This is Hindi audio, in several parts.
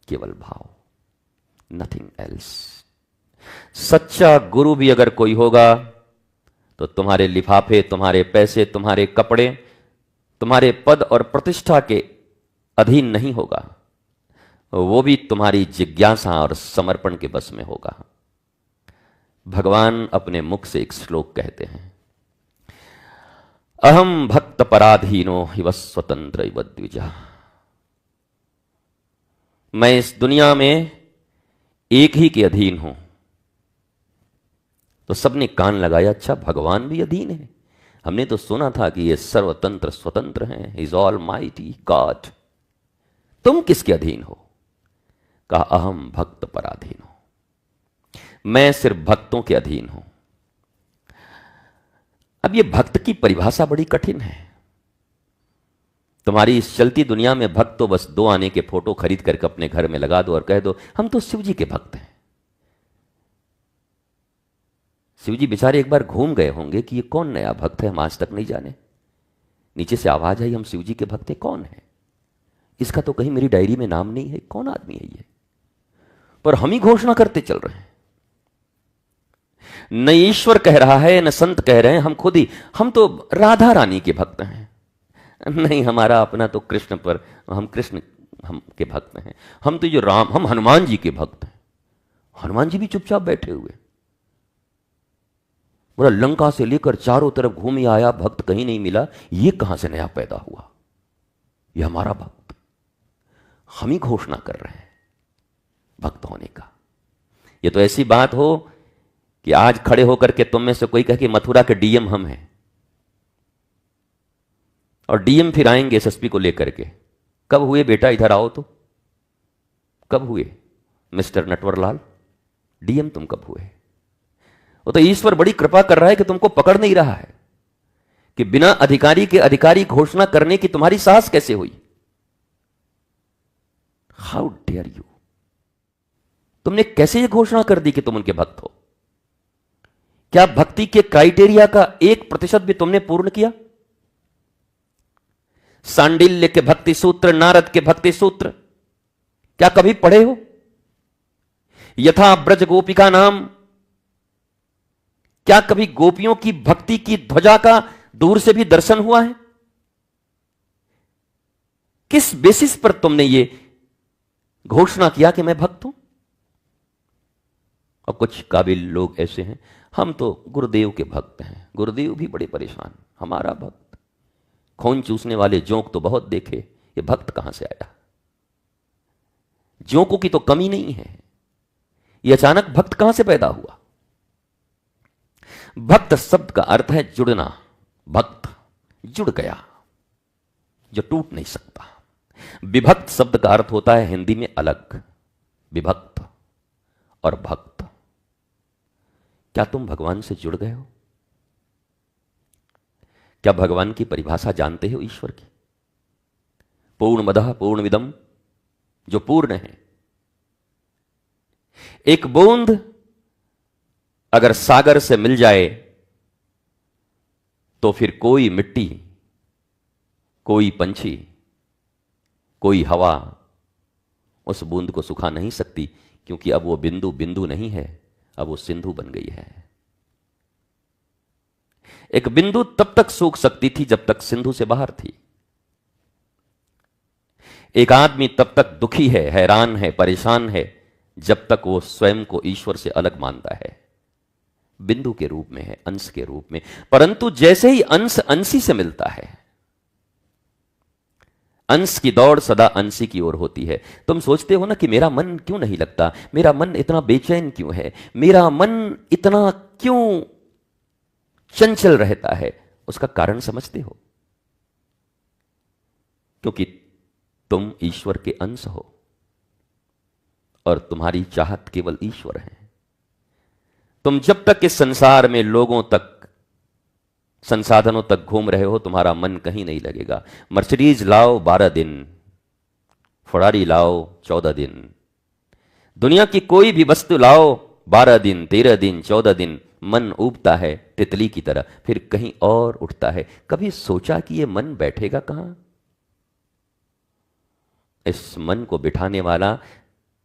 केवल भाव, नथिंग एल्स। सच्चा गुरु भी अगर कोई होगा तो तुम्हारे लिफाफे, तुम्हारे पैसे, तुम्हारे कपड़े, तुम्हारे पद और प्रतिष्ठा के अधीन नहीं होगा। वो भी तुम्हारी जिज्ञासा और समर्पण के बस में होगा। भगवान अपने मुख से एक श्लोक कहते हैं, अहम भक्त पराधीनो हिव स्वतंत्र इव द्विजा। मैं इस दुनिया में एक ही के अधीन हूं। तो सबने कान लगाया, अच्छा भगवान भी अधीन है? हमने तो सुना था कि ये सर्वतंत्र स्वतंत्र हैं, इज ऑल माइटी गॉड। तुम किसके अधीन हो? कहा अहम भक्त पराधीन हूं, मैं सिर्फ भक्तों के अधीन हूं। अब ये भक्त की परिभाषा बड़ी कठिन है। तुम्हारी इस चलती दुनिया में भक्त तो बस 2 आने के फोटो खरीद करके अपने घर में लगा दो और कह दो हम तो शिव जी के भक्त हैं। शिव जी बेचारे एक बार घूम गए होंगे कि ये कौन नया भक्त है, हम आज तक नहीं जाने। नीचे से आवाज आई हम शिव जी के भक्त हैं, कौन है? इसका तो कहीं मेरी डायरी में नाम नहीं है, कौन आदमी है ये? पर हम ही घोषणा करते चल रहे हैं। न ईश्वर कह रहा है न संत कह रहे हैं, हम खुद ही, हम तो राधा रानी के भक्त हैं। नहीं, हमारा अपना तो कृष्ण पर, हम कृष्ण हम के भक्त हैं। हम तो जो राम, हम हनुमान जी के भक्त हैं। हनुमान जी भी चुपचाप बैठे हुए, बोला लंका से लेकर चारों तरफ घूम ही आया, भक्त कहीं नहीं मिला, ये कहां से नया पैदा हुआ? ये हमारा भक्त। हम ही घोषणा कर रहे हैं भक्त होने का। ये तो ऐसी बात हो कि आज खड़े होकर के तुम में से कोई कहे कि मथुरा के डीएम हम हैं, और डीएम फिर आएंगे एसएसपी को लेकर के। कब हुए बेटा, इधर आओ तो। कब हुए मिस्टर नटवरलाल? डीएम तुम कब हुए? वो तो ईश्वर बड़ी कृपा कर रहा है कि तुमको पकड़ नहीं रहा है कि बिना अधिकारी के अधिकारी घोषणा करने की तुम्हारी साहस कैसे हुई? How dare you! तुमने कैसे ये घोषणा कर दी कि तुम उनके भक्त हो? क्या भक्ति के क्राइटेरिया का 1% भी तुमने पूर्ण किया? सांडिल्य के भक्ति सूत्र, नारद के भक्ति सूत्र क्या कभी पढ़े हो? यथा ब्रज गोपिका नाम, क्या कभी गोपियों की भक्ति की ध्वजा का दूर से भी दर्शन हुआ है? किस बेसिस पर तुमने ये घोषणा किया कि मैं भक्त हूं? और कुछ काबिल लोग ऐसे हैं, हम तो गुरुदेव के भक्त हैं। गुरुदेव भी बड़े परेशान, हमारा भक्त। खून चूसने वाले जोंक तो बहुत देखे, ये भक्त कहां से आया? जोंकों की तो कमी नहीं है, ये अचानक भक्त कहां से पैदा हुआ? भक्त शब्द का अर्थ है जुड़ना। भक्त जुड़ गया, जो टूट नहीं सकता। विभक्त शब्द का अर्थ होता है हिंदी में अलग, विभक्त और भक्त। क्या तुम भगवान से जुड़ गए हो? क्या भगवान की परिभाषा जानते हो ईश्वर की? पूर्णमदः पूर्णमिदं, जो पूर्ण है। एक बूंद अगर सागर से मिल जाए तो फिर कोई मिट्टी, कोई पंछी, कोई हवा उस बूंद को सुखा नहीं सकती, क्योंकि अब वो बिंदु बिंदु नहीं है, अब वो सिंधु बन गई है। एक बिंदु तब तक सूख सकती थी जब तक सिंधु से बाहर थी। एक आदमी तब तक दुखी है, हैरान है, परेशान है, जब तक वो स्वयं को ईश्वर से अलग मानता है। बिंदु के रूप में है, अंश के रूप में। परंतु जैसे ही अंश अंशी से मिलता है, अंश की दौड़ सदा अंशी की ओर होती है। तुम सोचते हो ना कि मेरा मन क्यों नहीं लगता, मेरा मन इतना बेचैन क्यों है, मेरा मन इतना क्यों चंचल रहता है? उसका कारण समझते हो? क्योंकि तुम ईश्वर के अंश हो और तुम्हारी चाहत केवल ईश्वर है। तुम जब तक इस संसार में लोगों तक, संसाधनों तक घूम रहे हो, तुम्हारा मन कहीं नहीं लगेगा। मर्सिडीज लाओ 12 दिन, फरारी लाओ 14 दिन, दुनिया की कोई भी वस्तु लाओ 12 दिन, 13 दिन, 14 दिन, मन उबता है तितली की तरह, फिर कहीं और उठता है। कभी सोचा कि ये मन बैठेगा कहां? इस मन को बिठाने वाला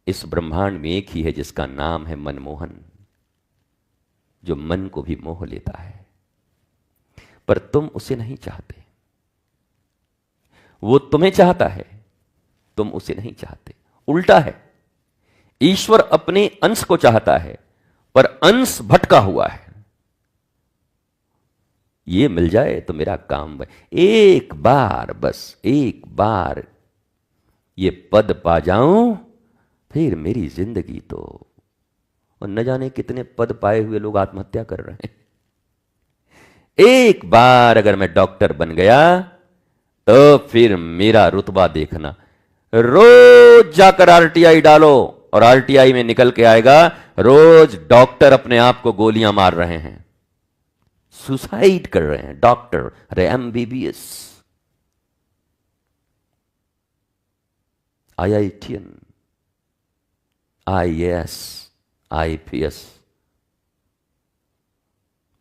इस ब्रह्मांड में एक ही है जिसका नाम है मनमोहन, जो मन को भी मोह लेता है, पर तुम उसे नहीं चाहते। वो तुम्हें चाहता है, तुम उसे नहीं चाहते। उल्टा है, ईश्वर अपने अंश को चाहता है, पर अंश भटका हुआ है। ये मिल जाए तो मेरा काम एक बार, बस एक बार ये पद पा जाऊं, फिर मेरी जिंदगी तो। और न जाने कितने पद पाए हुए लोग आत्महत्या कर रहे हैं। एक बार अगर मैं डॉक्टर बन गया तो फिर मेरा रुतबा देखना। रोज जाकर आरटीआई डालो और आरटीआई में निकल के आएगा रोज डॉक्टर अपने आप को गोलियां मार रहे हैं, सुसाइड कर रहे हैं डॉक्टर। अरे एमबीबीएस, आईआईटीएन, आईएएस, आईपीएस,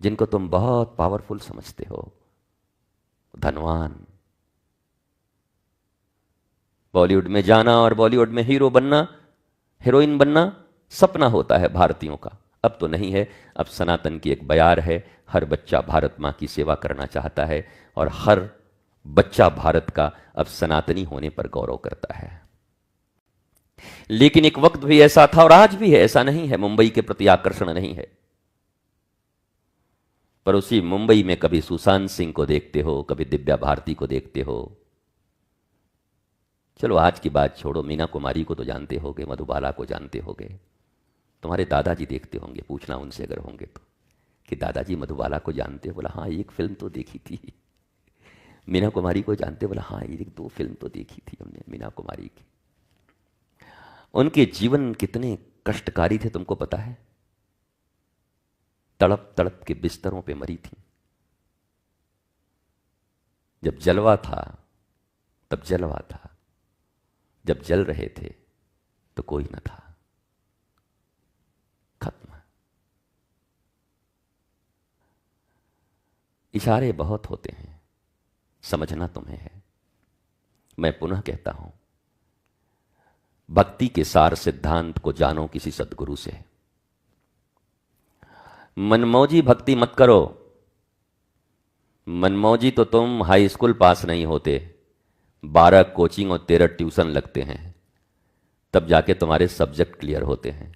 जिनको तुम बहुत पावरफुल समझते हो, धनवान, बॉलीवुड में जाना और बॉलीवुड में हीरो बनना, हीरोइन बनना सपना होता है भारतीयों का। अब तो नहीं है, अब सनातन की एक बयार है, हर बच्चा भारत मां की सेवा करना चाहता है और हर बच्चा भारत का अब सनातनी होने पर गौरव करता है। लेकिन एक वक्त भी ऐसा था और आज भी है, ऐसा नहीं है मुंबई के प्रति आकर्षण नहीं है, पर उसी मुंबई में कभी सुशांत सिंह को देखते हो, कभी दिव्या भारती को देखते हो। चलो आज की बात छोड़ो, मीना कुमारी को तो जानते होगे, मधुबाला को जानते होगे, तुम्हारे दादाजी देखते होंगे, पूछना उनसे अगर होंगे तो कि दादाजी मधुबाला को जानते हो? बोला हाँ एक फिल्म तो देखी थी। मीना कुमारी को जानते? बोला हाँ एक दो फिल्म तो देखी थी हमने मीना कुमारी की। उनके जीवन कितने कष्टकारी थे तुमको पता है? तड़प तड़प के बिस्तरों पे मरी थी। जब जलवा था तब जलवा था, जब जल रहे थे तो कोई न था, खत्म। इशारे बहुत होते हैं, समझना तुम्हें है। मैं पुनः कहता हूं, भक्ति के सार सिद्धांत को जानो किसी सद्गुरु से। मनमौजी भक्ति मत करो। मनमौजी तो तुम हाई स्कूल पास नहीं होते, 12 कोचिंग और 13 ट्यूशन लगते हैं, तब जाके तुम्हारे सब्जेक्ट क्लियर होते हैं।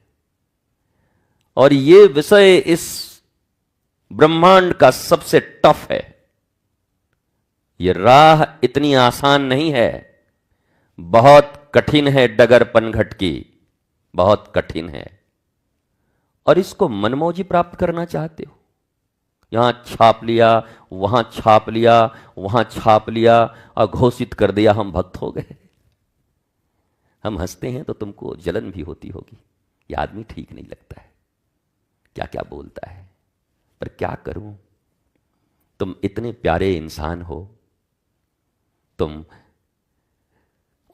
और ये विषय इस ब्रह्मांड का सबसे टफ है। ये राह इतनी आसान नहीं है, बहुत कठिन है डगर पनघट की, बहुत कठिन है। और इसको मनमौजी प्राप्त करना चाहते हो, यहां छाप लिया, वहां छाप लिया, वहां छाप लिया और घोषित कर दिया हम भक्त हो गए। हम हंसते हैं तो तुमको जलन भी होती होगी, यह आदमी ठीक नहीं लगता है, क्या क्या बोलता है, पर क्या करूं, तुम इतने प्यारे इंसान हो, तुम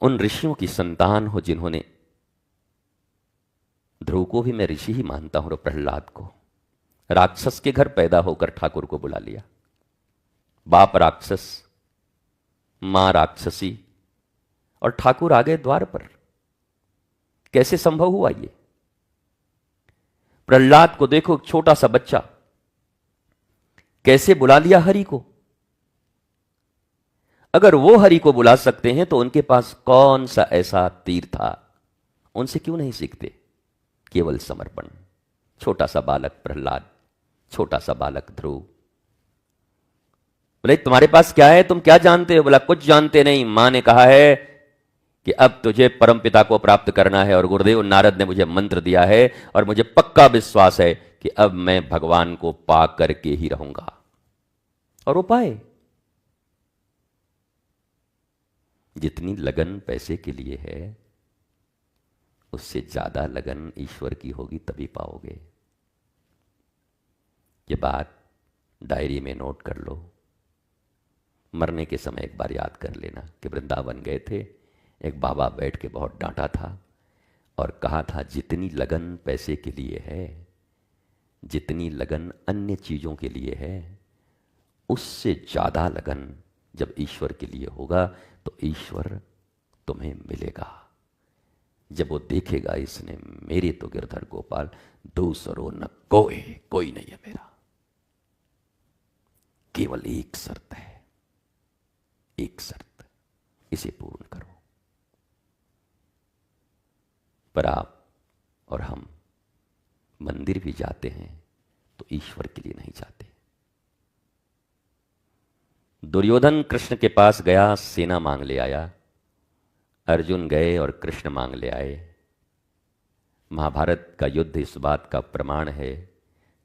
उन ऋषियों की संतान हो जिन्होंने, ध्रुव को भी मैं ऋषि ही मानता हूं, और प्रहलाद को, राक्षस के घर पैदा होकर ठाकुर को बुला लिया। बाप राक्षस, मां राक्षसी, और ठाकुर आ गए द्वार पर। कैसे संभव हुआ ये? प्रहलाद को देखो, छोटा सा बच्चा, कैसे बुला लिया हरि को। अगर वो हरि को बुला सकते हैं तो उनके पास कौन सा ऐसा तीर था, उनसे क्यों नहीं सीखते? केवल समर्पण। छोटा सा बालक प्रहलाद, छोटा सा बालक ध्रुव। बोले तुम्हारे पास क्या है, तुम क्या जानते हो? बोला कुछ जानते नहीं, मां ने कहा है कि अब तुझे परमपिता को प्राप्त करना है, और गुरुदेव नारद ने मुझे मंत्र दिया है, और मुझे पक्का विश्वास है कि अब मैं भगवान को पा करके ही रहूंगा। और वो पाए। जितनी लगन पैसे के लिए है, उससे ज्यादा लगन ईश्वर की होगी तभी पाओगे। ये बात डायरी में नोट कर लो, मरने के समय एक बार याद कर लेना कि वृंदावन गए थे, एक बाबा बैठ के बहुत डांटा था और कहा था जितनी लगन पैसे के लिए है, जितनी लगन अन्य चीजों के लिए है, उससे ज्यादा लगन जब ईश्वर के लिए होगा तो ईश्वर तुम्हें मिलेगा। जब वो देखेगा इसने मेरे तो गिरधर गोपाल दूसरो न कोई नहीं है मेरा, केवल एक शर्त है, एक शर्त, इसे पूर्ण करो। पर आप और हम मंदिर भी जाते हैं तो ईश्वर के लिए नहीं जाते। दुर्योधन कृष्ण के पास गया, सेना मांग ले आया। अर्जुन गए और कृष्ण मांग ले आए। महाभारत का युद्ध इस बात का प्रमाण है,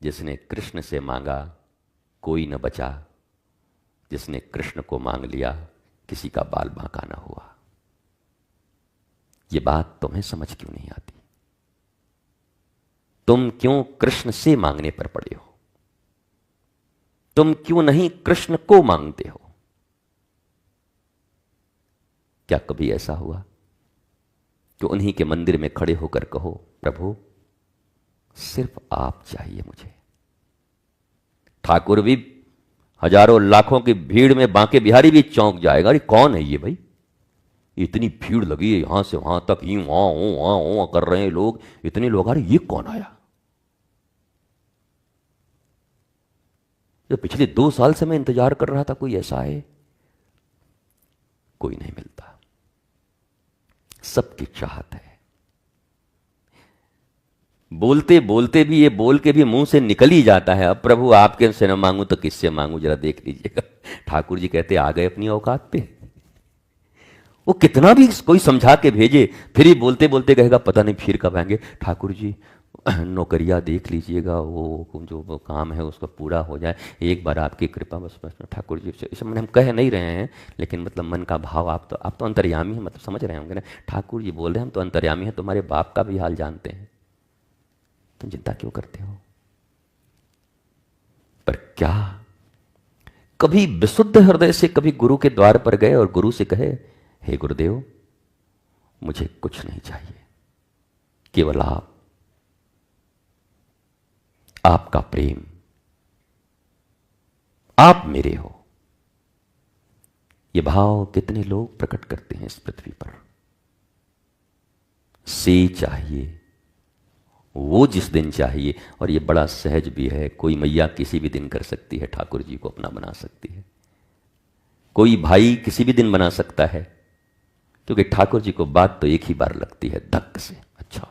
जिसने कृष्ण से मांगा कोई न बचा, जिसने कृष्ण को मांग लिया किसी का बाल बांका न हुआ। ये बात तुम्हें समझ क्यों नहीं आती? तुम क्यों कृष्ण से मांगने पर पड़े हो? तुम क्यों नहीं कृष्ण को मांगते हो? क्या कभी ऐसा हुआ कि उन्हीं के मंदिर में खड़े होकर कहो, प्रभु सिर्फ आप चाहिए मुझे? ठाकुर भी हजारों लाखों की भीड़ में बांके बिहारी भी चौंक जाएगा, अरे कौन है ये भाई, इतनी भीड़ लगी है यहां से वहां तक, यूं वहां कर रहे हैं लोग, इतने लोग, अरे ये कौन आया? जो पिछले 2 साल से मैं इंतजार कर रहा था कोई ऐसा है, कोई नहीं मिलता। सबकी चाहत है। बोलते बोलते भी, ये बोल के भी मुंह से निकल ही जाता है, अब प्रभु आपके से न मांगू तो किससे मांगू, जरा देख लीजिएगा। ठाकुर जी कहते आ गए अपनी औकात पे। वो कितना भी कोई समझा के भेजे, फिर ही बोलते बोलते कहेगा पता नहीं फिर कब आएंगे। ठाकुर जी नौकरिया देख लीजिएगा, वो जो वो काम है उसका पूरा हो जाए, एक बार आपकी कृपा बस बस। ठाकुर जी इस हम कह नहीं रहे हैं, लेकिन मतलब मन का भाव, आप तो अंतर्यामी हैं, मतलब समझ रहे होंगे ना। ठाकुर जी बोल रहे हैं हम तो अंतर्यामी हैं, तुम्हारे बाप का भी हाल जानते हैं, तुम चिंता क्यों करते हो? पर क्या कभी विशुद्ध हृदय से कभी गुरु के द्वार पर गए और गुरु से कहे, हे गुरुदेव मुझे कुछ नहीं चाहिए, केवल आपका प्रेम, आप मेरे हो। ये भाव कितने लोग प्रकट करते हैं इस पृथ्वी पर? से चाहिए, वो जिस दिन चाहिए, और ये बड़ा सहज भी है। कोई मैया किसी भी दिन कर सकती है, ठाकुर जी को अपना बना सकती है। कोई भाई किसी भी दिन बना सकता है, क्योंकि ठाकुर जी को बात तो एक ही बार लगती है धक्क से, अच्छा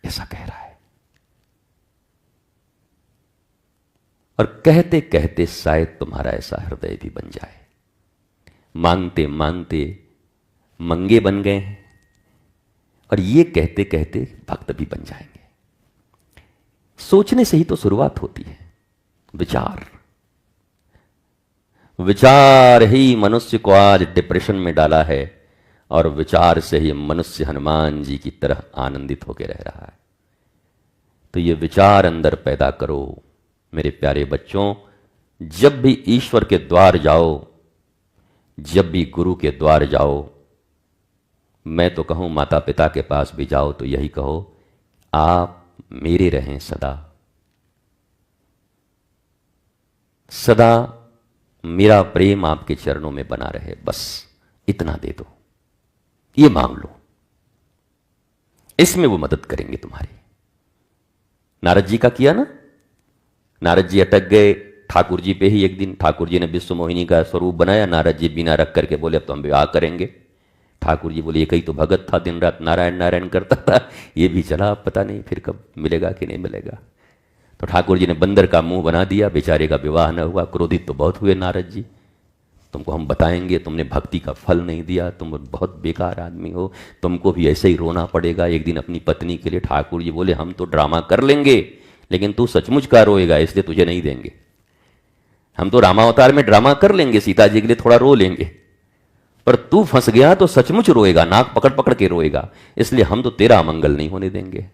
ऐसा कह रहा है। और कहते कहते शायद तुम्हारा ऐसा हृदय भी बन जाए। मांगते मांगते मंगे बन गए हैं, और ये कहते कहते भक्त भी बन जाएंगे। सोचने से ही तो शुरुआत होती है। विचार ही मनुष्य को आज डिप्रेशन में डाला है, और विचार से ही मनुष्य हनुमान जी की तरह आनंदित होकर रह रहा है। तो ये विचार अंदर पैदा करो मेरे प्यारे बच्चों। जब भी ईश्वर के द्वार जाओ, जब भी गुरु के द्वार जाओ, मैं तो कहूं माता पिता के पास भी जाओ तो यही कहो, आप मेरे रहें सदा, सदा मेरा प्रेम आपके चरणों में बना रहे, बस इतना दे दो, ये मांग लो। इसमें वो मदद करेंगे तुम्हारी। नारद जी का किया ना, नारद जी अटक गए ठाकुर जी पे ही। एक दिन ठाकुर जी ने विश्व मोहिनी का स्वरूप बनाया, नारद जी बिना रख करके बोले अब तो हम विवाह करेंगे। ठाकुर जी बोले एक ही तो भगत था, दिन रात नारायण नारायण करता था, ये भी चला, पता नहीं फिर कब मिलेगा कि नहीं मिलेगा। तो ठाकुर जी ने बंदर का मुंह बना दिया, बेचारे का विवाह न हुआ। क्रोधित तो बहुत हुए नारद जी, तुमको हम बताएंगे, तुमने भक्ति का फल नहीं दिया, तुम बहुत बेकार आदमी हो, तुमको भी ऐसे ही रोना पड़ेगा एक दिन अपनी पत्नी के लिए। ठाकुर जी बोले हम तो ड्रामा कर लेंगे, लेकिन तू सचमुच का रोएगा, इसलिए तुझे नहीं देंगे। हम तो रामावतार में ड्रामा कर लेंगे, सीता जी के लिए थोड़ा रो लेंगे, पर तू फंस गया तो सचमुच रोएगा, नाक पकड़ पकड़ के रोएगा, इसलिए हम तो तेरा अमंगल नहीं होने देंगे।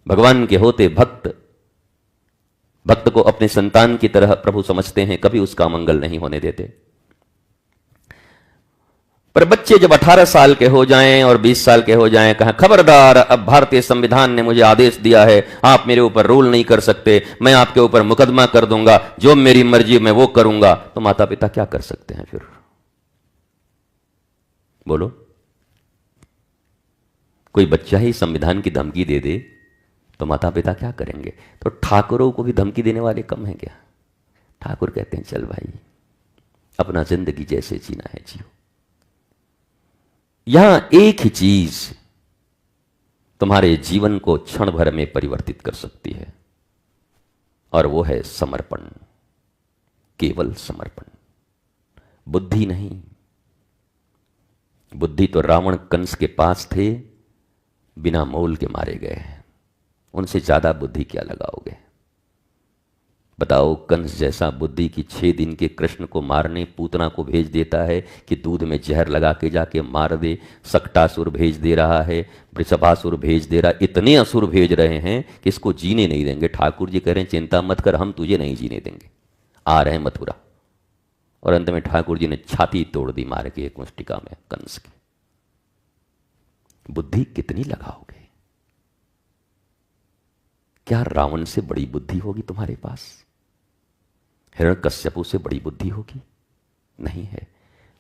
भगवान के होते भक्त भक्त को अपने संतान की तरह प्रभु समझते हैं, कभी उसका अमंगल नहीं होने देते। पर बच्चे जब 18 साल के हो जाएं और 20 साल के हो जाएं, कहा खबरदार, अब भारतीय संविधान ने मुझे आदेश दिया है, आप मेरे ऊपर रूल नहीं कर सकते, मैं आपके ऊपर मुकदमा कर दूंगा, जो मेरी मर्जी मैं वो करूंगा। तो माता पिता क्या कर सकते हैं फिर? बोलो। कोई बच्चा ही संविधान की धमकी दे दे तो माता पिता क्या करेंगे? तो ठाकुरों को भी धमकी देने वाले कम हैं क्या? ठाकुर कहते हैं चल भाई, अपना जिंदगी जैसे जीना है जियो। यहां एक ही चीज तुम्हारे जीवन को क्षण भर में परिवर्तित कर सकती है, और वो है समर्पण, केवल समर्पण। बुद्धि नहीं। बुद्धि तो रावण कंस के पास थे, बिना मोल के मारे गए। उनसे ज्यादा बुद्धि क्या लगाओगे? बताओ, कंस जैसा बुद्धि की 6 दिन के कृष्ण को मारने पूतना को भेज देता है कि दूध में जहर लगा के जाके मार दे। सक्टासुर भेज दे रहा है, वृषभासुर भेज दे रहा, इतने असुर भेज रहे हैं कि इसको जीने नहीं देंगे। ठाकुर जी कह रहे हैं चिंता मत कर, हम तुझे नहीं जीने देंगे, आ रहे हैं मथुरा। और अंत में ठाकुर जी ने छाती तोड़ दी मार के एक मुष्टिका में कंस की। बुद्धि कितनी लगाओगे? क्या रावण से बड़ी बुद्धि होगी तुम्हारे पास? हिरण्यकश्यपु से बड़ी बुद्धि होगी? नहीं है।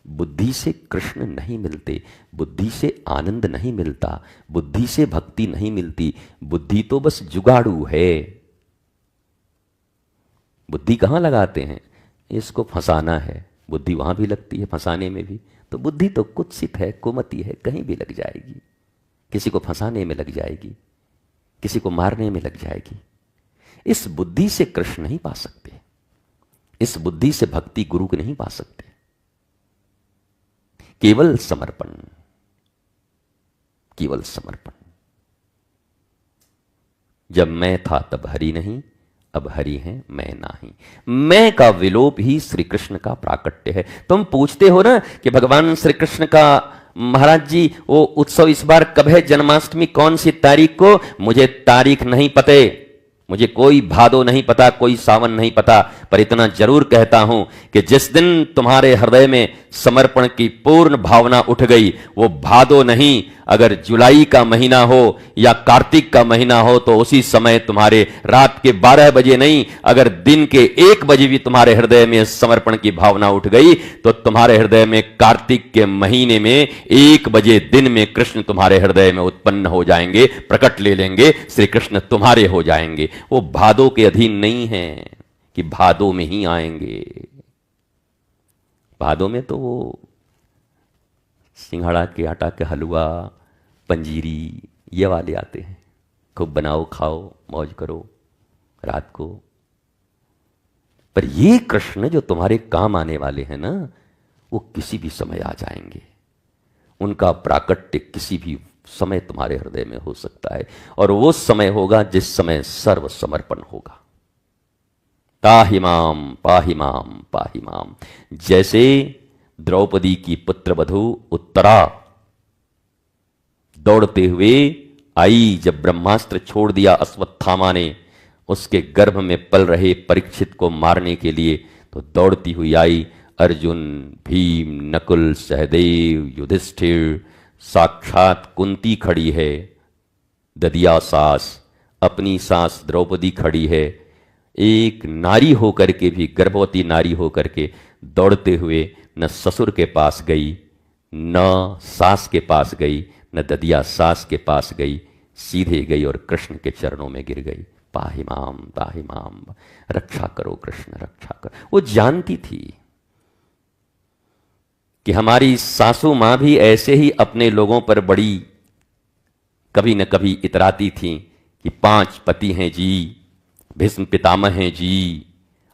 बुद्धि से कृष्ण नहीं मिलते, बुद्धि से आनंद नहीं मिलता, बुद्धि से भक्ति नहीं मिलती। बुद्धि तो बस जुगाड़ू है। बुद्धि कहां लगाते हैं? इसको फंसाना है, बुद्धि वहां भी लगती है, फंसाने में भी। तो बुद्धि तो कुत्सित है, कुमति है, कहीं भी लग जाएगी। किसी को फंसाने में लग जाएगी, किसी को मारने में लग जाएगी। इस बुद्धि से कृष्ण नहीं पा सकते, इस बुद्धि से भक्ति गुरु को नहीं पा सकते। केवल समर्पण, केवल समर्पण। जब मैं था तब हरि नहीं, अब हरि हैं मैं नाही। मैं का विलोप ही श्री कृष्ण का प्राकट्य है। तुम पूछते हो ना कि भगवान श्री कृष्ण का महाराज जी वो उत्सव इस बार कब है, जन्माष्टमी कौन सी तारीख को? मुझे तारीख नहीं पते, मुझे कोई भादो नहीं पता, कोई सावन नहीं पता, पर इतना जरूर कहता हूं कि जिस दिन तुम्हारे हृदय में समर्पण की पूर्ण भावना उठ गई, वो भादो नहीं, अगर जुलाई का महीना हो या कार्तिक का महीना हो, तो उसी समय तुम्हारे रात के 12 बजे नहीं, अगर दिन के 1 बजे भी तुम्हारे हृदय में समर्पण की भावना उठ गई, तो तुम्हारे हृदय में कार्तिक के महीने में 1 बजे दिन में कृष्ण तुम्हारे हृदय में उत्पन्न हो जाएंगे, प्रकट ले लेंगे, श्री कृष्ण तुम्हारे हो जाएंगे। वो भादो के अधीन नहीं है कि भादो में ही आएंगे। भादो में तो वो सिंघाड़ा के आटा के हलवा, पंजीरी, ये वाले आते हैं। खूब बनाओ, खाओ, मौज करो रात को। पर ये कृष्ण जो तुम्हारे काम आने वाले हैं ना, वो किसी भी समय आ जाएंगे। उनका प्राकट्य किसी भी समय तुम्हारे हृदय में हो सकता है, और वो समय होगा जिस समय सर्व समर्पण होगा। ताहिमाम पाहिमाम पाहिमाम। जैसे द्रौपदी की पुत्रवधू उत्तरा दौड़ते हुए आई, जब ब्रह्मास्त्र छोड़ दिया अश्वत्थामा ने उसके गर्भ में पल रहे परीक्षित को मारने के लिए, तो दौड़ती हुई आई। अर्जुन, भीम, नकुल, सहदेव, युधिष्ठिर, साक्षात कुंती खड़ी है, ददिया सास, अपनी सास द्रौपदी खड़ी है। एक नारी होकर के भी, गर्भवती नारी होकर के दौड़ते हुए न ससुर के पास गई, न सास के पास गई, न ददिया सास के पास गई, सीधे गई और कृष्ण के चरणों में गिर गई। पाहिमाम पाहिमाम, रक्षा करो कृष्ण, रक्षा करो। वो जानती थी कि हमारी सासू मां भी ऐसे ही अपने लोगों पर बड़ी कभी न कभी इतराती थी कि 5 पति हैं जी, भीष्म पितामह हैं जी,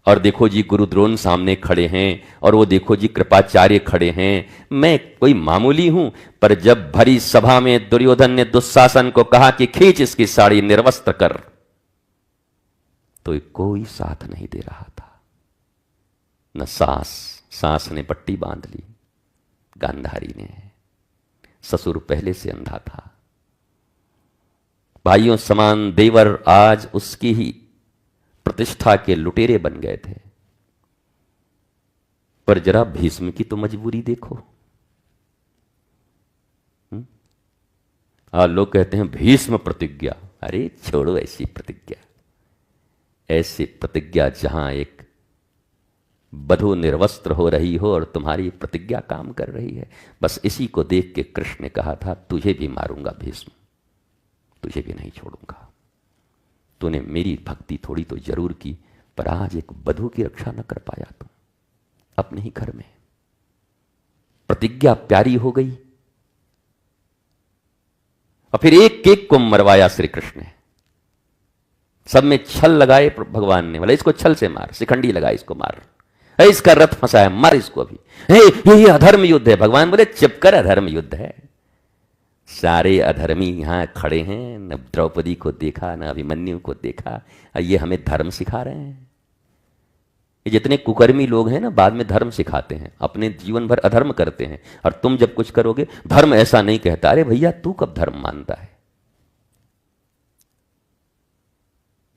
और देखो जी गुरु द्रोण सामने खड़े हैं, और वो देखो जी कृपाचार्य खड़े हैं, मैं कोई मामूली हूं। पर जब भरी सभा में दुर्योधन ने दुशासन को कहा कि खींच इसकी साड़ी, निर्वस्त्र कर, तो कोई साथ नहीं दे रहा था। न सास ने पट्टी बांध ली, गांधारी ने, ससुर पहले से अंधा था। भाइयों समान देवर आज उसकी ही प्रतिष्ठा के लुटेरे बन गए थे। पर जरा भीष्म की तो मजबूरी देखो। लोग कहते हैं भीष्म प्रतिज्ञा, अरे छोड़ो ऐसी प्रतिज्ञा। ऐसी प्रतिज्ञा जहां एक बधू निर्वस्त्र हो रही हो और तुम्हारी प्रतिज्ञा काम कर रही है। बस इसी को देख के कृष्ण ने कहा था तुझे भी मारूंगा भीष्म, तुझे भी नहीं छोड़ूंगा। तूने मेरी भक्ति थोड़ी तो जरूर की, पर आज एक बधू की रक्षा न कर पाया तू अपने ही घर में। प्रतिज्ञा प्यारी हो गई और फिर एक एक को मरवाया श्री कृष्ण ने। सब में छल लगाए भगवान ने, बोला इसको छल से मार, शिखंडी लगा इसको मार, इसका रथ फंसा है, मार इसको अभी। ये अधर्म युद्ध है। भगवान बोले चुप कर, अधर्म युद्ध है। सारे अधर्मी यहां खड़े हैं, न द्रौपदी को देखा, न अभिमन्यु को देखा, ये हमें धर्म सिखा रहे हैं। ये जितने कुकर्मी लोग हैं ना, बाद में धर्म सिखाते हैं, अपने जीवन भर अधर्म करते हैं, और तुम जब कुछ करोगे धर्म ऐसा नहीं कहता। अरे भैया, तू कब धर्म मानता है?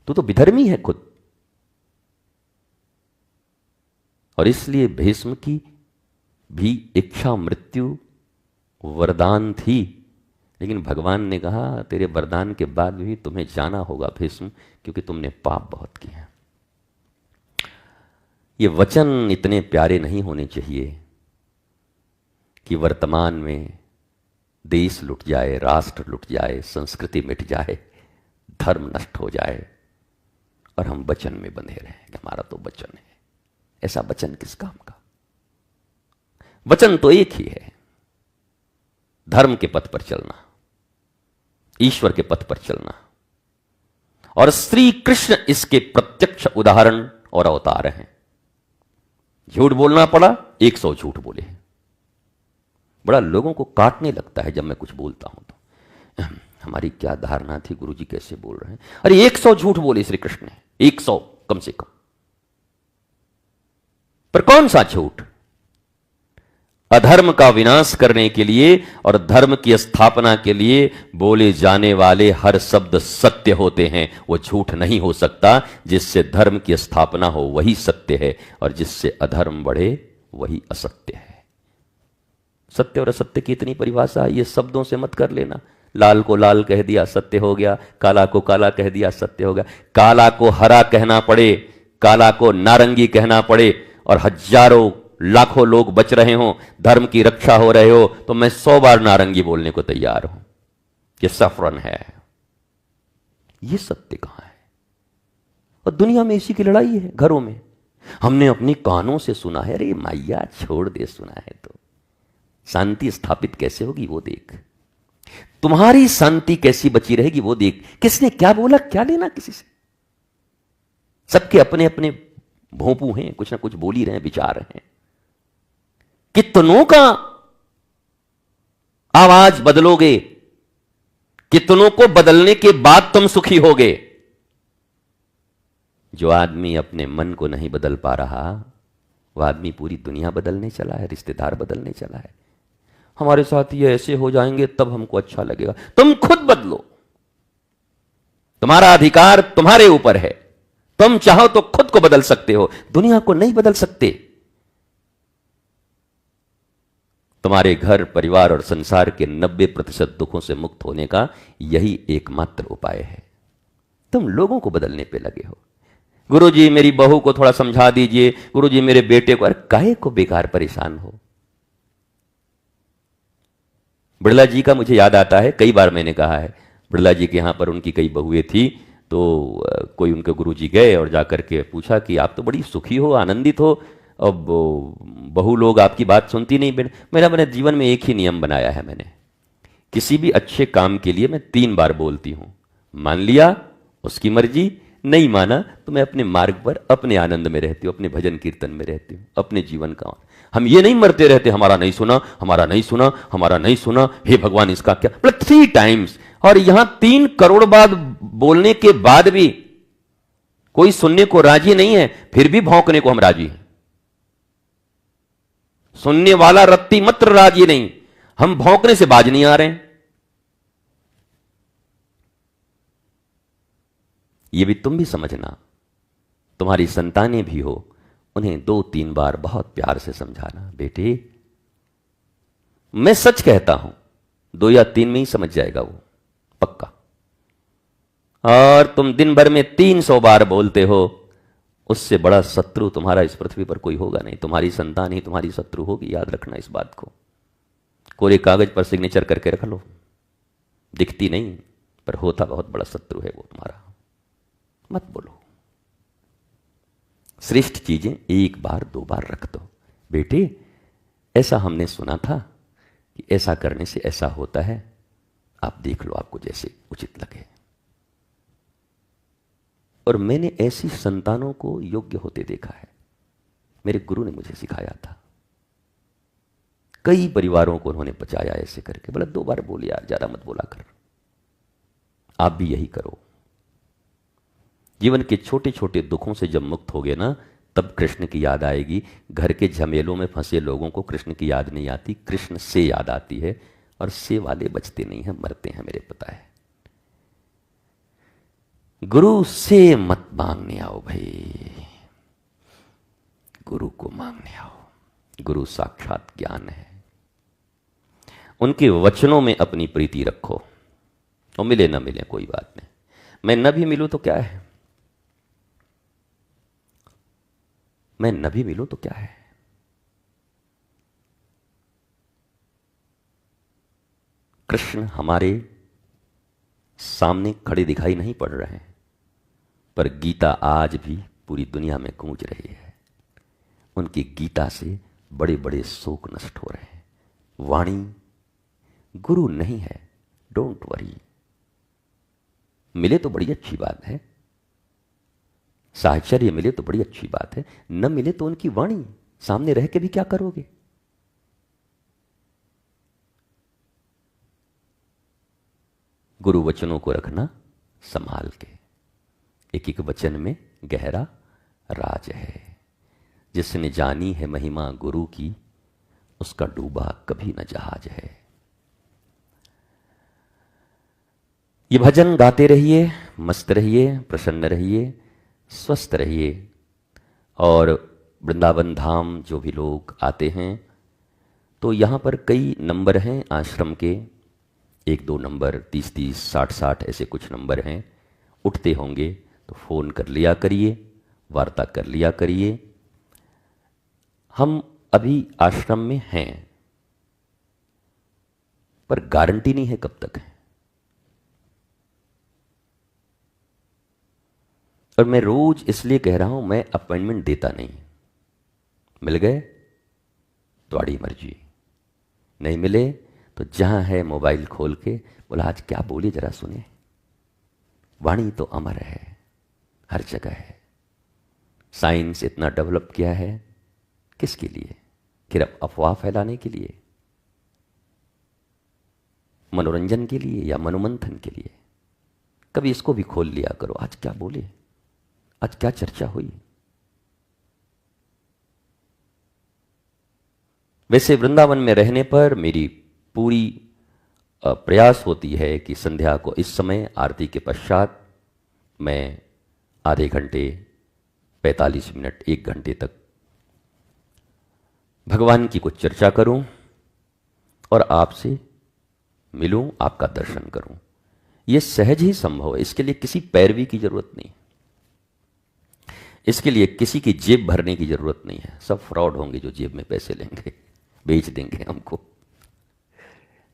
तू तो विधर्मी है खुद। और इसलिए भीष्म की भी इच्छा मृत्यु वरदान थी, लेकिन भगवान ने कहा तेरे वरदान के बाद भी तुम्हें जाना होगा भीष्म, क्योंकि तुमने पाप बहुत किए हैं। ये वचन इतने प्यारे नहीं होने चाहिए कि वर्तमान में देश लुट जाए, राष्ट्र लुट जाए, संस्कृति मिट जाए, धर्म नष्ट हो जाए और हम वचन में बंधे रहें कि हमारा तो वचन है। ऐसा वचन किस काम का? वचन तो एक ही है, धर्म के पथ पर चलना, ईश्वर के पथ पर चलना। और श्री कृष्ण इसके प्रत्यक्ष उदाहरण और अवतार हैं। झूठ बोलना पड़ा, 100 झूठ बोले। बड़ा लोगों को काटने लगता है जब मैं कुछ बोलता हूं तो, हमारी क्या धारणा थी, गुरुजी कैसे बोल रहे हैं। अरे 100 झूठ बोले श्री कृष्ण ने, 100 कम से कम। पर कौन सा झूठ? अधर्म का विनाश करने के लिए और धर्म की स्थापना के लिए बोले जाने वाले हर शब्द सत्य होते हैं। वो झूठ नहीं हो सकता। जिससे धर्म की स्थापना हो वही सत्य है, और जिससे अधर्म बढ़े वही असत्य है। सत्य और असत्य की इतनी परिभाषा ये शब्दों से मत कर लेना। लाल को लाल कह दिया सत्य हो गया, काला को काला कह दिया सत्य हो गया। काला को हरा कहना पड़े, काला को नारंगी कहना पड़े, और हजारों लाखों लोग बच रहे हो, धर्म की रक्षा हो रहे हो, तो मैं 100 बार नारंगी बोलने को तैयार हूं। ये सफरन है। ये सत्य कहां है? और दुनिया में इसी की लड़ाई है। घरों में हमने अपने कानों से सुना है, अरे मैया छोड़ दे, सुना है तो शांति स्थापित कैसे होगी वो देख, तुम्हारी शांति कैसी बची रहेगी वो देख। किसने क्या बोला, क्या लेना किसी से? सबके अपने अपने भोंपू हैं, कुछ ना कुछ बोल ही रहे हैं, विचार रहे हैं। कितनों का आवाज बदलोगे, कितनों को बदलने के बाद तुम सुखी होगे। जो आदमी अपने मन को नहीं बदल पा रहा, वह आदमी पूरी दुनिया बदलने चला है, रिश्तेदार बदलने चला है। हमारे साथ ये ऐसे हो जाएंगे तब हमको अच्छा लगेगा। तुम खुद बदलो, तुम्हारा अधिकार तुम्हारे ऊपर है। तुम चाहो तो खुद को बदल सकते हो, दुनिया को नहीं बदल सकते। तुम्हारे घर, परिवार और संसार के 90% दुखों से मुक्त होने का यही एकमात्र उपाय है। तुम लोगों को बदलने पे लगे हो। गुरुजी मेरी बहू को थोड़ा समझा दीजिए, गुरुजी मेरे बेटे को। अरे काहे को बेकार परेशान हो? बिड़ला जी का मुझे याद आता है, कई बार मैंने कहा है, बिड़ला जी के यहां पर उनकी कई बहुएं थी, तो कोई उनके गुरुजी गए और जाकर के पूछा कि आप तो बड़ी सुखी हो, आनंदित हो, अब बहु लोग आपकी बात सुनती नहीं। मैंने अपने जीवन में एक ही नियम बनाया है, मैंने किसी भी अच्छे काम के लिए मैं 3 बार बोलती हूं। मान लिया उसकी मर्जी, नहीं माना तो मैं अपने मार्ग पर अपने आनंद में रहती हूं, अपने भजन कीर्तन में रहती हूं, अपने जीवन का। हम ये नहीं मरते रहते, हमारा नहीं सुना, हमारा नहीं सुना, हमारा नहीं सुना, हे भगवान इसका क्या। मतलब 3 टाइम्स, और यहां 3 करोड़ बार बोलने के बाद भी कोई सुनने को राजी नहीं है, फिर भी भौंकने को हम राजी हैं। सुनने वाला रत्ती मात्र राजी नहीं, हम भौंकने से बाज नहीं आ रहे हैं। ये भी तुम भी समझना, तुम्हारी संतानें भी हो, उन्हें 2-3 बार बहुत प्यार से समझाना, बेटे मैं सच कहता हूं, 2 या 3 में ही समझ जाएगा वो, पक्का। और तुम दिन भर में 300 बार बोलते हो, उससे बड़ा शत्रु तुम्हारा इस पृथ्वी पर कोई होगा नहीं। तुम्हारी संतान ही तुम्हारी शत्रु होगी, याद रखना इस बात को। कोरे कागज पर सिग्नेचर करके रख लो, दिखती नहीं, पर होता बहुत बड़ा शत्रु है वो तुम्हारा। मत बोलो। श्रेष्ठ चीजें एक बार दो बार रख दो। बेटे, ऐसा हमने सुना था कि ऐसा करने से ऐसा होता है, आप देख लो, आपको जैसे उचित लगे। और मैंने ऐसी संतानों को योग्य होते देखा है। मेरे गुरु ने मुझे सिखाया था। कई परिवारों को उन्होंने बचाया ऐसे करके। बोला 2 बार बोल यार, ज्यादा मत बोला कर। आप भी यही करो। जीवन के छोटे छोटे दुखों से जब मुक्त होगे ना, तब कृष्ण की याद आएगी। घर के झमेलों में फंसे लोगों को कृष्ण की याद नहीं आती, कृष्ण से याद आती है। और से वाले बचते नहीं हैं, मरते हैं, मेरे पता है। गुरु से मत मांगने आओ भाई, गुरु को मांगने आओ। गुरु साक्षात ज्ञान है। उनके वचनों में अपनी प्रीति रखो। और मिले ना मिले कोई बात नहीं, मैं न भी मिलूं तो क्या है, मैं न भी मिलूं तो क्या है। कृष्ण हमारे सामने खड़े दिखाई नहीं पड़ रहे हैं, पर गीता आज भी पूरी दुनिया में गूंज रही है। उनकी गीता से बड़े बड़े शोक नष्ट हो रहे हैं। वाणी गुरु नहीं है, डोंट वरी। मिले तो बड़ी अच्छी बात है, साहचर्य मिले तो बड़ी अच्छी बात है, न मिले तो उनकी वाणी सामने रह के भी क्या करोगे। गुरु वचनों को रखना संभाल के। एक एक वचन में गहरा राज है। जिसने जानी है महिमा गुरु की, उसका डूबा कभी न जहाज है। ये भजन गाते रहिए, मस्त रहिए, प्रसन्न रहिए, स्वस्थ रहिए। और वृंदावन धाम जो भी लोग आते हैं, तो यहाँ पर कई नंबर हैं आश्रम के, 1-2 नंबर, 30-30, 60-60 ऐसे कुछ नंबर हैं। उठते होंगे तो फ़ोन कर लिया करिए, वार्ता कर लिया करिए। हम अभी आश्रम में हैं, पर गारंटी नहीं है कब तक है। और मैं रोज इसलिए कह रहा हूं, मैं अपॉइंटमेंट देता नहीं। मिल गए तुम्हारी मर्जी, नहीं मिले तो जहां है मोबाइल खोल के बोला आज क्या बोली जरा सुने। वाणी तो अमर है, हर जगह है। साइंस इतना डेवलप किया है, किसके लिए? सिर्फ अफवाह फैलाने के लिए, मनोरंजन के लिए या मनोमंथन के लिए? कभी इसको भी खोल लिया करो, आज क्या बोले, आज क्या चर्चा हुई। वैसे वृंदावन में रहने पर मेरी पूरी प्रयास होती है कि संध्या को इस समय आरती के पश्चात मैं आधे घंटे, 45 मिनट, 1 घंटे तक भगवान की कुछ चर्चा करूं और आपसे मिलूं, आपका दर्शन करूं। यह सहज ही संभव है, इसके लिए किसी पैरवी की जरूरत नहीं, इसके लिए किसी की जेब भरने की जरूरत नहीं है। सब फ्रॉड होंगे जो जेब में पैसे लेंगे, बेच देंगे हमको।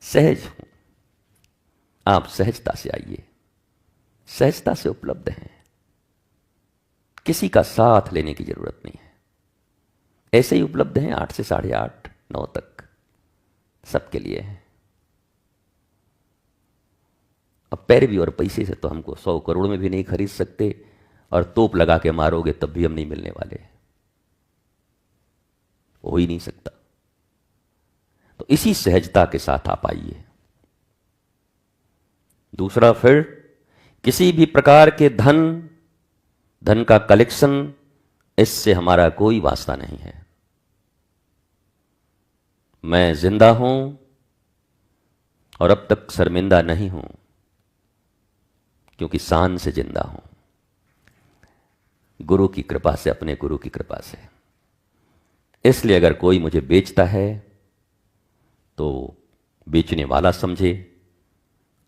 सहज हूं, आप सहजता से आइए, सहजता से उपलब्ध हैं, किसी का साथ लेने की जरूरत नहीं है। ऐसे ही उपलब्ध हैं 8 से 8:30, 9 तक, सबके लिए है। अब पैरवी और पैसे से तो हमको 100 करोड़ में भी नहीं खरीद सकते, और तोप लगा के मारोगे तब भी हम नहीं मिलने वाले, हो ही नहीं सकता। तो इसी सहजता के साथ आप आइए। दूसरा, फिर किसी भी प्रकार के धन का कलेक्शन, इससे हमारा कोई वास्ता नहीं है। मैं जिंदा हूं और अब तक शर्मिंदा नहीं हूं, क्योंकि शान से जिंदा हूं, गुरु की कृपा से, अपने गुरु की कृपा से। इसलिए अगर कोई मुझे बेचता है तो बेचने वाला समझे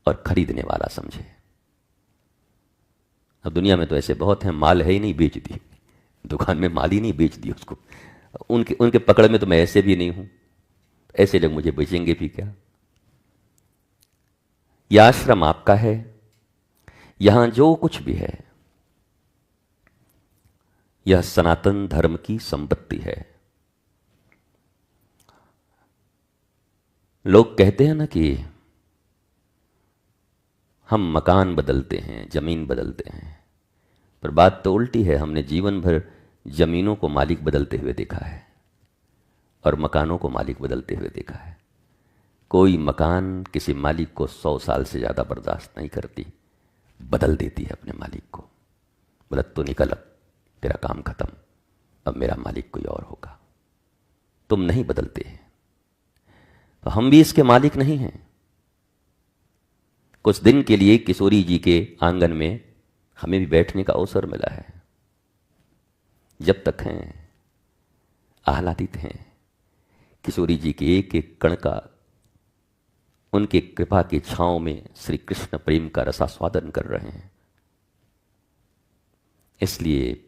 और खरीदने वाला समझे। अब दुनिया में तो ऐसे बहुत हैं, माल है ही नहीं, बेच दी, दुकान में माल ही नहीं, बेच दी उसको। उनके पकड़ में तो मैं ऐसे भी नहीं हूं, ऐसे लोग मुझे बेचेंगे भी क्या? यह आश्रम आपका है, यहां जो कुछ भी है यह सनातन धर्म की संपत्ति है। लोग कहते हैं ना कि हम मकान बदलते हैं, जमीन बदलते हैं, पर बात तो उल्टी है। हमने जीवन भर जमीनों को मालिक बदलते हुए देखा है और मकानों को मालिक बदलते हुए देखा है। कोई मकान किसी मालिक को 100 साल से ज़्यादा बर्दाश्त नहीं करती, बदल देती है अपने मालिक को। बोला तो निकल, अब तेरा काम खत्म, अब मेरा मालिक कोई और होगा। तुम नहीं बदलते, तो हम भी इसके मालिक नहीं हैं। कुछ दिन के लिए किशोरी जी के आंगन में हमें भी बैठने का अवसर मिला है। जब तक हैं, आह्लादित हैं, किशोरी जी के एक एक कण का उनके कृपा की छांव में श्री कृष्ण प्रेम का रसास्वादन कर रहे हैं। इसलिए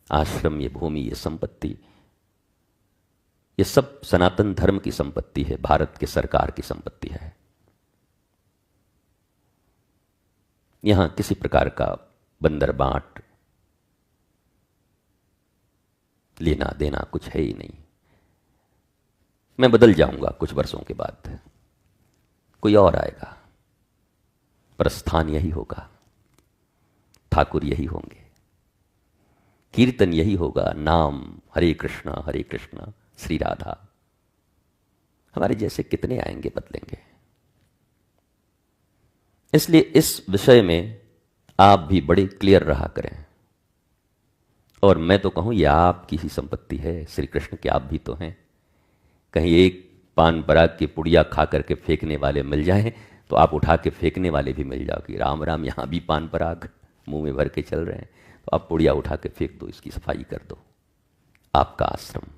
आश्रम, ये भूमि, ये संपत्ति, ये सब सनातन धर्म की संपत्ति है, भारत के सरकार की संपत्ति है। यहां किसी प्रकार का बंदर बांट लेना देना कुछ है ही नहीं। मैं बदल जाऊंगा कुछ वर्षों के बाद, कोई और आएगा, प्रस्थान यही होगा, ठाकुर यही होंगे, कीर्तन यही होगा, नाम हरे कृष्णा श्री राधा। हमारे जैसे कितने आएंगे, बदलेंगे। इसलिए इस विषय में आप भी बड़े क्लियर रहा करें। और मैं तो कहूं यह आपकी ही संपत्ति है, श्री कृष्ण के आप भी तो हैं। कहीं एक पान पराग की पुड़िया खा करके फेंकने वाले मिल जाएं तो आप उठा के फेंकने वाले भी मिल जाओ कि राम राम, यहां भी पान पराग मुंह में भर के चल रहे हैं, तो आप पुड़िया उठा के फेंक दो, इसकी सफाई कर दो। आपका आश्रम।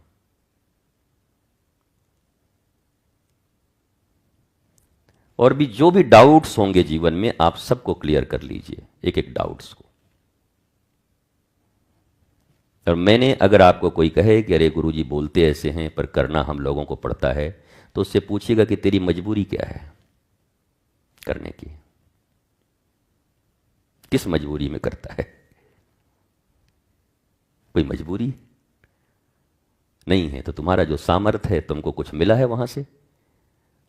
और भी जो भी डाउट्स होंगे जीवन में, आप सबको क्लियर कर लीजिए, एक एक डाउट्स को। और मैंने, अगर आपको कोई कहे कि अरे गुरुजी बोलते ऐसे हैं पर करना हम लोगों को पड़ता है, तो उससे पूछिएगा कि तेरी मजबूरी क्या है करने की, किस मजबूरी में करता है। कोई मजबूरी नहीं है तो तुम्हारा जो सामर्थ्य है, तुमको कुछ मिला है, वहां से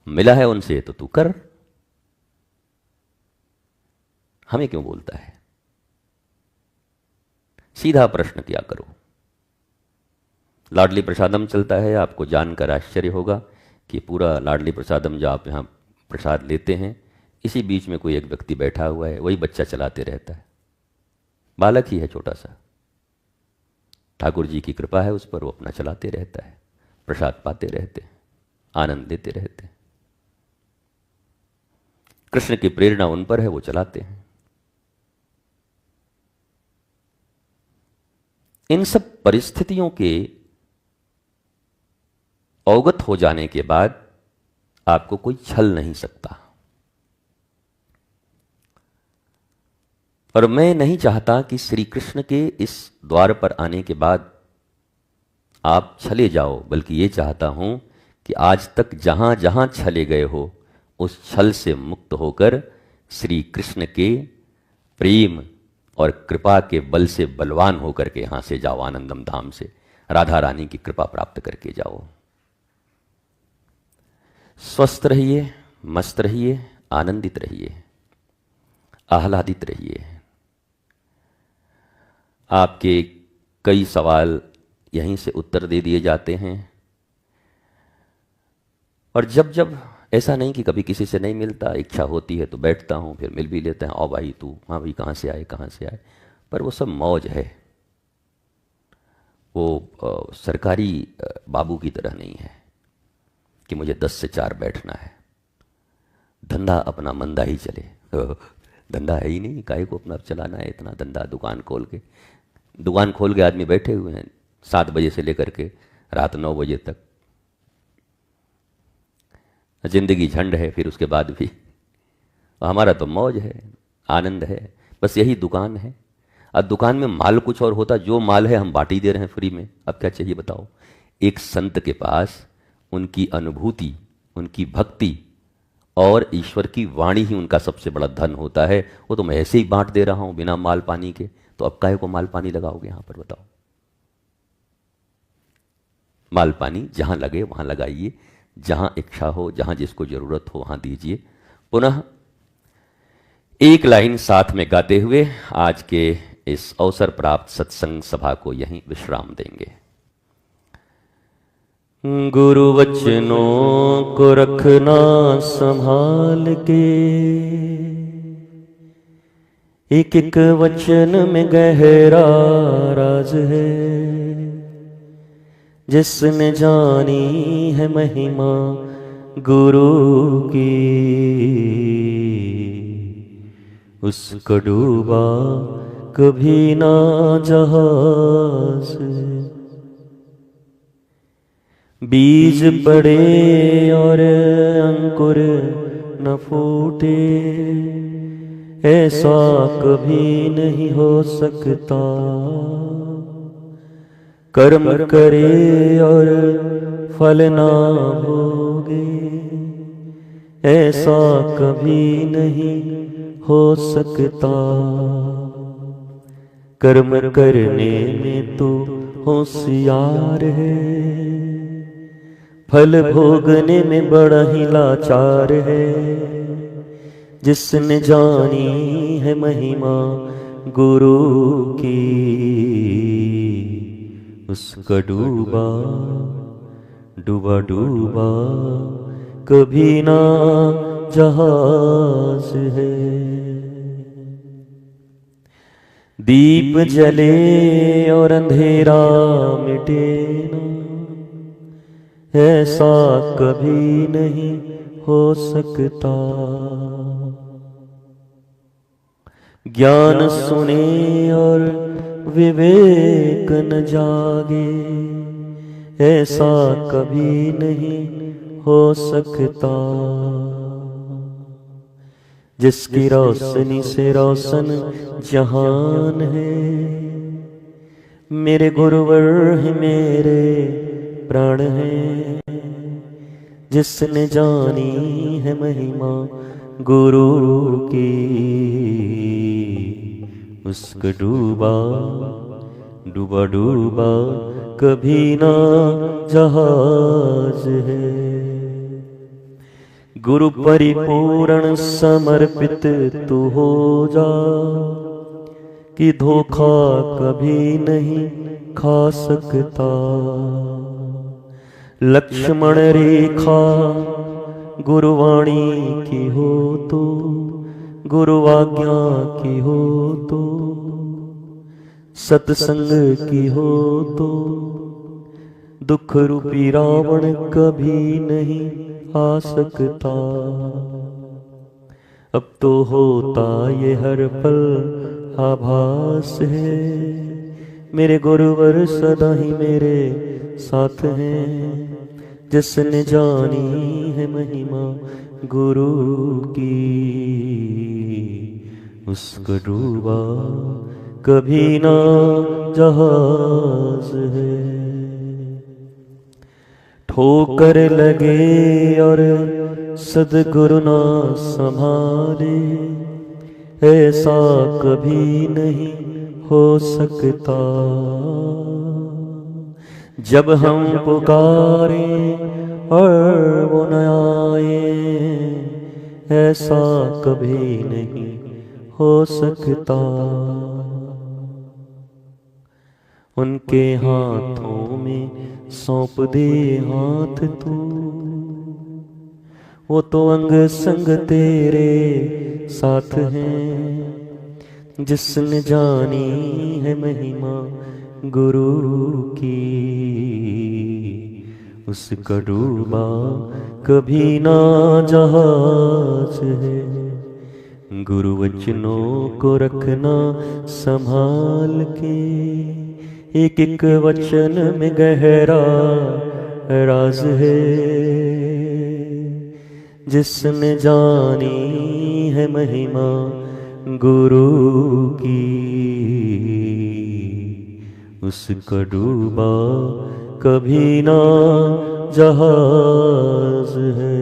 मिला है उनसे, तो तू कर। हमें क्यों बोलता है? सीधा प्रश्न किया करो। लाडली प्रसादम चलता है, आपको जानकर आश्चर्य होगा कि पूरा लाडली प्रसादम जो आप यहां प्रसाद लेते हैं, इसी बीच में कोई एक व्यक्ति बैठा हुआ है, वही बच्चा चलाते रहता है, बालक ही है छोटा सा। ठाकुर जी की कृपा है उस पर, वो अपना चलाते रहता है, प्रसाद पाते रहते हैं, आनंद लेते रहते हैं। कृष्ण की प्रेरणा उन पर है, वो चलाते हैं। इन सब परिस्थितियों के अवगत हो जाने के बाद आपको कोई छल नहीं सकता। और मैं नहीं चाहता कि श्री कृष्ण के इस द्वार पर आने के बाद आप छले जाओ, बल्कि ये चाहता हूं कि आज तक जहां जहां छले गए हो, उस छल से मुक्त होकर श्री कृष्ण के प्रेम और कृपा के बल से बलवान होकर के यहां से जाओ, आनंदम धाम से राधा रानी की कृपा प्राप्त करके जाओ। स्वस्थ रहिए, मस्त रहिए, आनंदित रहिए, आह्लादित रहिए। आपके कई सवाल यहीं से उत्तर दे दिए जाते हैं। और जब जब, ऐसा नहीं कि कभी किसी से नहीं मिलता, इच्छा होती है तो बैठता हूं, फिर मिल भी लेते हैं, आओ भाई तू, हाँ भाई कहाँ से आए, पर वो सब मौज है। वो सरकारी बाबू की तरह नहीं है कि मुझे 10 से 4 बैठना है। धंधा अपना मंदा ही चले, धंधा है ही नहीं, काहे को अपना चलाना है इतना धंधा। दुकान खोल के आदमी बैठे हुए हैं 7 बजे से लेकर के रात 9 बजे तक। जिंदगी झंड है, फिर उसके बाद भी हमारा तो मौज है, आनंद है, बस यही दुकान है। अब दुकान में माल कुछ और होता, जो माल है हम बांट ही दे रहे हैं फ्री में, अब क्या चाहिए बताओ। एक संत के पास उनकी अनुभूति, उनकी भक्ति और ईश्वर की वाणी ही उनका सबसे बड़ा धन होता है। वो तो मैं ऐसे ही बांट दे रहा हूं बिना माल पानी के, तो अब काहे को माल पानी लगाओगे यहां पर, बताओ। माल पानी जहां लगे वहां लगाइए, जहां इच्छा हो, जहां जिसको जरूरत हो वहां दीजिए। पुनः एक लाइन साथ में गाते हुए आज के इस अवसर प्राप्त सत्संग सभा को यहीं विश्राम देंगे। गुरु वचनों को रखना संभाल के, एक एक वचन में गहरा राज है। जिसने जानी है महिमा गुरु की, उसको डूबा कभी ना जहाज। बीज पड़े और अंकुर न फूटे, ऐसा कभी नहीं हो सकता। कर्म करे और फल ना भोगे, ऐसा कभी नहीं हो सकता। कर्म करने में तो होशियार है, फल भोगने में बड़ा ही लाचार है। जिसने जानी है महिमा गुरु की, उसका डूबा डूबा डूबा कभी ना जहाज है। दीप जले और अंधेरा मिटे ना, ऐसा कभी नहीं हो सकता। ज्ञान सुने और विवेक न जागे, ऐसा कभी नहीं हो सकता। जिसकी रोशनी से रोशन जहान है, मेरे गुरुवर ही मेरे प्राण है। जिसने जानी है महिमा गुरु की, उसको डूबा डूबा डूबा कभी ना जहाज है। गुरु परिपूर्ण समर्पित तू हो जा, कि धोखा कभी नहीं खा सकता। लक्ष्मण रेखा गुरुवाणी की हो तो, गुरु आज्ञा की हो तो, सत्संग की हो तो, दुख रूपी रावण कभी नहीं आ सकता। अब तो होता ये हर पल आभास है, मेरे गुरुवर सदा ही मेरे साथ हैं। जिसने जानी है महिमा गुरु की, उसको डूबा कभी ना जहाज है। ठोकर लगे और सद्गुरु ना संभाले, ऐसा कभी नहीं हो सकता। जब हम पुकारे और वो न आए, ऐसा कभी नहीं हो सकता। उनके हाथों में सौंप दे हाथ तू, वो तो अंग संग तेरे साथ हैं। जिसने जानी है महिमा गुरु की, उसका डूबा कभी ना जहाज है। गुरु वचनों को रखना संभाल के, एक एक वचन में गहरा राज है। जिसने जानी है महिमा गुरु की, उसका डूबा कभी ना जहाज है।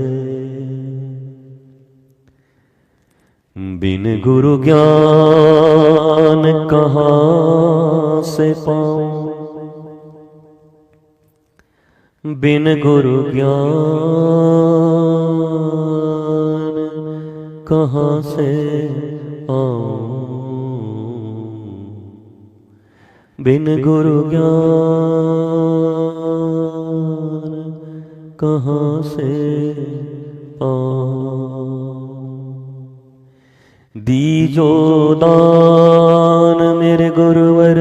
बिन गुरु ज्ञान कहाँ से पाऊं, बिन गुरु ज्ञान कहाँ से आऊं, बिन गुरु ज्ञान कहाँ से आऊं। दीजो दान मेरे गुरुवर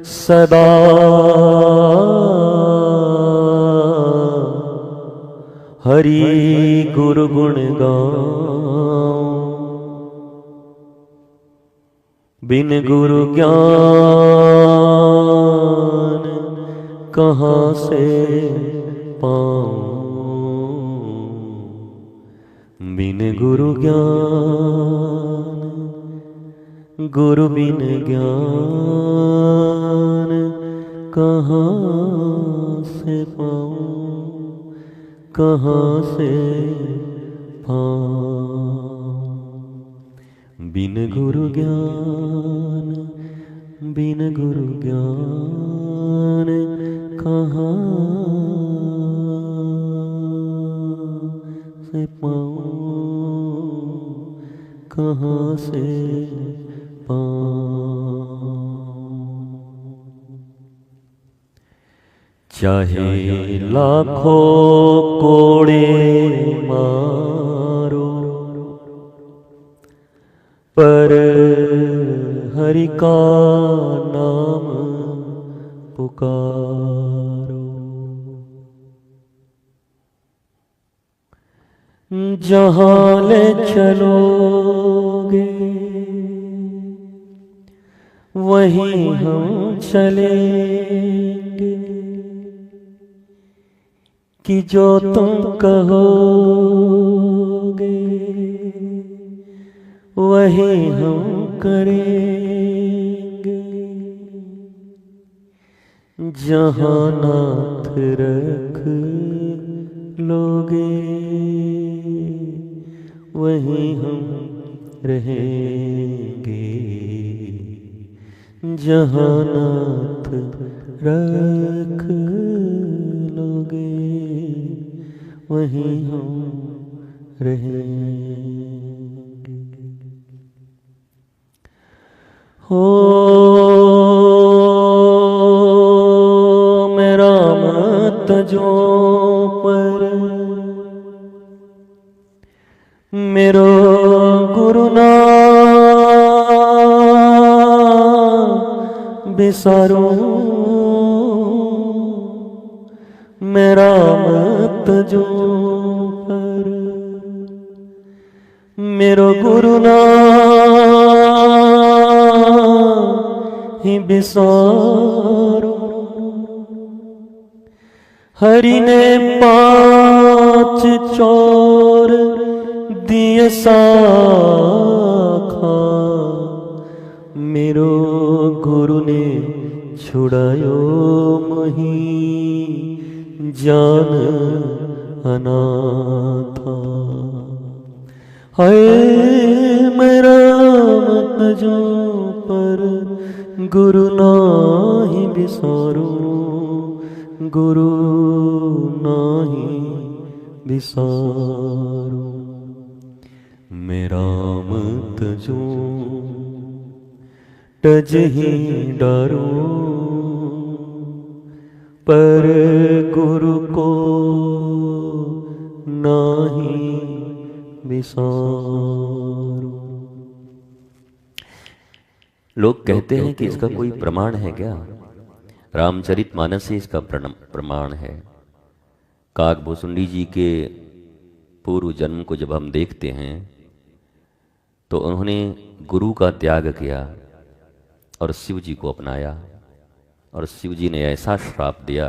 सदा, हरि गुरु गुण गाऊं, बिन गुरु ज्ञान कहाँ से पाऊं, बिन गुरु ज्ञान, गुरु बिन ज्ञान कहाँ से पाऊं, कहाँ से पाऊं, बिन गुरु ज्ञान, बिन गुरु ज्ञान कहाँ से पाऊं, कहाँ से पाऊं। चाहे लाखों कोड़े मारो, पर हरि का नाम पुकारो। जहाँ ले चलोगे वहीं हम चलेंगे, कि जो तुम कहोगे वही हम करेंगे। जहाँ नाथ रख लोगे वहीं हम रहेंगे। जहाँ नाथ रख लोगे वहीं हम रहेंगे। हो मेरा मत जो पर मेरो गुरु ना बिसारूं। मेरा मत जो पर मेरो गुरु ना ही बिसारूं। हरि ने 5 चोर दिए साखा, मेरो गुरु ने छुड़ायो मही जान अनाथा। हाय मेरा मत जो पर गुरु नाही बिसारूं। गुरु नाही बिसारूं। मेरा मत जो तज ही डरूं, पर गुरु को नाही बिसारूं। लोग कहते हैं कि इसका कोई प्रमाण है क्या? रामचरितमानस से इसका प्रमाण है। काकभूसुंडी जी के पूर्व जन्म को जब हम देखते हैं तो उन्होंने गुरु का त्याग किया और शिव जी को अपनाया, और शिव जी ने ऐसा श्राप दिया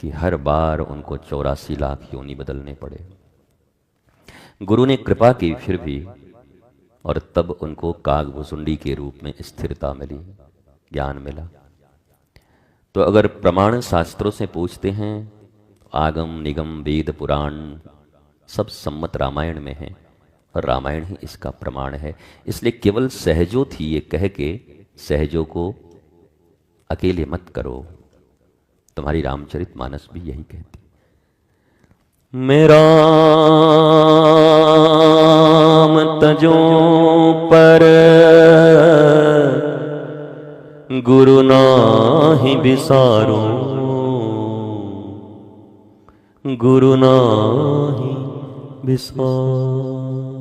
कि हर बार उनको 84 लाख योनि बदलने पड़े। गुरु ने कृपा की फिर भी, और तब उनको काकभूसुंडी के रूप में स्थिरता मिली, ज्ञान मिला। तो अगर प्रमाण शास्त्रों से पूछते हैं, आगम निगम वेद पुराण सब सम्मत रामायण में है। और रामायण ही इसका प्रमाण है। इसलिए केवल सहजो थी ये कह के सहजो को अकेले मत करो। तुम्हारी रामचरितमानस भी यही कहती, मेरा राम तजो पर गुरु नाहि बिसारो, गुरु नाहि बिसारो।